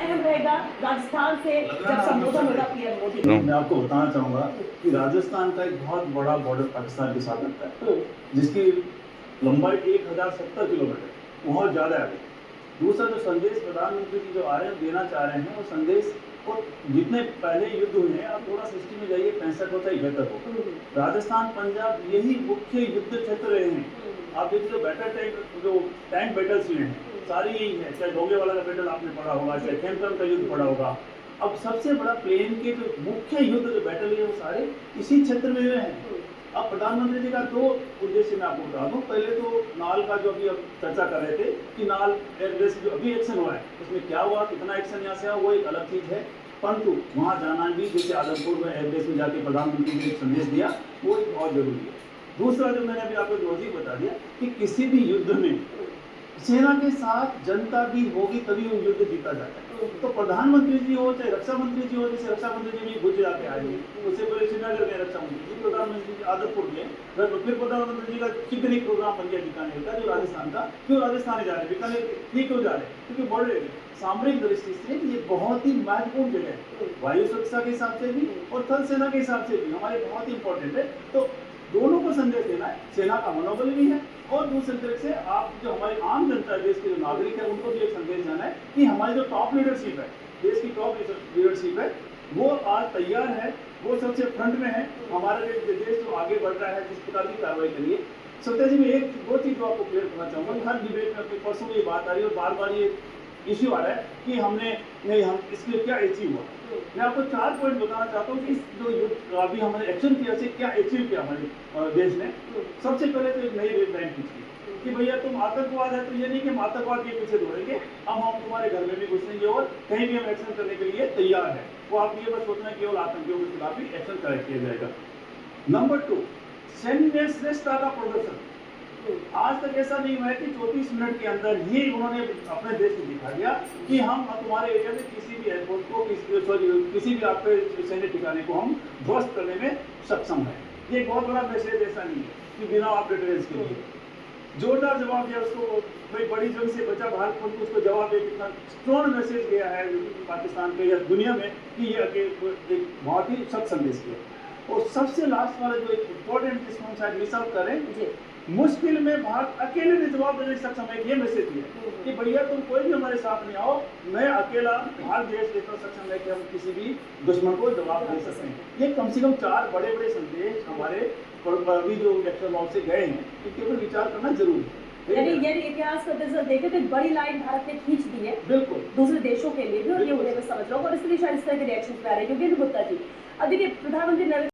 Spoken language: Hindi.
अहम रहेगा राजस्थान से जब संबोधन होगा पीएम मोदी। मैं आपको बताना चाहूंगा कि राजस्थान का एक बहुत बड़ा बॉर्डर पाकिस्तान के साथ लगता है, जिसकी लंबाई 1070 किलोमीटर बहुत ज्यादा है। दूसरा जो संदेश प्रधानमंत्री जी जो आ रहे हैं देना चाह रहे हैं वो संदेश, और जितने पहले युद्ध हुए हैं, आप थोड़ा हिस्ट्री में जाइए, 65 होता 71 हो, राजस्थान पंजाब यही मुख्य युद्ध क्षेत्र रहे हैं। आप देखिए जो टैंक बैटल्स हुए हैं सारी यही है, चाहे डोंगेवाला का बैटल आपने पढ़ा होगा, चाहे खेमकरन का युद्ध पढ़ा होगा। अब सबसे बड़ा प्लेन के जो मुख्य युद्ध जो बैटल है वो सारे इसी क्षेत्र में हुए हैं। अब प्रधानमंत्री जी का दो उद्देश्य मैं आपको बता दूं। पहले तो नाल का जो अभी अब चर्चा कर रहे थे कि नाल एयरबेस जो अभी एक्शन हुआ है उसमें क्या हुआ, कितना एक्शन यहाँ से हुआ, वो एक अलग चीज है, परंतु वहाँ जाना भी, जैसे आदमपुर में एयरबेस में जाके प्रधानमंत्री ने एक संदेश दिया, वो एक बहुत जरूरी है। दूसरा जो मैंने अभी आपको लॉजिक बता दिया कि किसी भी युद्ध में सेना के साथ जनता भी होगी तभी वो युद्ध जीता जाता है। तो प्रधानमंत्री जी हो चाहे रक्षा मंत्री जी हो, जैसे रक्षा मंत्री जी भी भुज जाके आएंगे, उससे पहले श्रीनगर गए रक्षा मंत्री जी, प्रधानमंत्री जी आदमपुर गए, फिर प्रधानमंत्री जी का कितनी प्रोग्राम बन गया बीकानेर का, जो राजस्थान का, क्यों राजस्थान जा रहे हैं, बीकानेर ये क्यों जा रहे हैं, क्योंकि बॉर्डर सामरिक दृष्टि से ये बहुत ही महत्वपूर्ण जगह है, वायु सुरक्षा के हिसाब से भी और थल सेना के हिसाब से भी हमारे बहुत ही इंपॉर्टेंट है। तो दोनों को संदेश देना है, सेना का मनोबल भी है, और दूसरी तरफ से आप जो हमारी आम जनता देश के जो नागरिक है उनको भी एक संदेश जाना है कि हमारी जो टॉप लीडरशिप है, देश की टॉप लीडरशिप है, वो आज तैयार है, वो सबसे फ्रंट में है। हमारा देश जो आगे बढ़ रहा है जिस प्रकार की कार्रवाई के लिए, सत्या जी, मैं एक दो चीज को आपको क्लियर करना चाहूंगा। हर डिबेट में अपने परसों में ये बात आ रही है और बार बार ये इश्यू आ रहा है कि हमने नहीं, हम इसके क्या अचीव हुआ। मैं आपको 4 पॉइंट बताना चाहता हूँ कि जो युद्ध अभी हमने एक्शन किया से क्या अचीव किया हमारे देश ने। सबसे पहले तो एक नई रेड लाइन खींची कि भैया तुम आतंकवाद है तो ये नहीं कि हम आतंकवाद के पीछे दौड़ेंगे, हम तुम्हारे घर में भी घुसेंगे और कहीं भी हम एक्शन करने के लिए तैयार है। वो आप ये बस सोचना केवल आतंकियों के खिलाफ ही एक्शन किया जाएगा। नंबर 2, सैन्य श्रेष्ठता का प्रदर्शन। आज तक ऐसा नहीं हुआ है कि 34 मिनट के अंदर ही उन्होंने अपने देश को दिखा दिया कि हम तुम्हारे एरिया में किसी भी एयरपोर्ट को, किसी भी आपके सैन्य ठिकाने को हम ध्वस्त करने में सक्षम है। ये एक बहुत बड़ा मैसेज ऐसा नहीं है कि बिना आपके ड्रेस के लिए जोरदार जवाब दिया उसको, भाई बड़ी जंग से बचा भारत को, उसको जवाब दे, कितना स्ट्रॉन्ग मैसेज गया है पाकिस्तान के या दुनिया में कि ये एक बहुत ही सख्त संदेश किया। और सबसे लास्ट वाला जो एक इम्पोर्टेंट जिसको हम शायद मिस आउट करें, मुश्किल में भारत अकेले भी जवाब देने सक्षम है, ये मैसेज दिया कि भैया तुम कोई भी हमारे साथ नहीं आओ, मैं अकेला भारत देश इतना सक्षम है कि हम किसी भी दुश्मन को जवाब दे सकते हैं। ये कम से कम 4 बड़े बड़े संदेश हमारे अभी जो इलेक्शन लॉ से गए हैं, इनके ऊपर विचार करना जरूरी है। यानी इतिहास का दरअसल देखें तो एक बड़ी लाइन भारत ने खींच दी है, बिल्कुल, दूसरे देशों के लिए भी, और ये उन्हें मैं समझ रहा हूँ, और इसलिए शायद इस तरह के रिएक्शन आ रहे हैं। क्योंकि गुप्ता जी, अब देखिए प्रधानमंत्री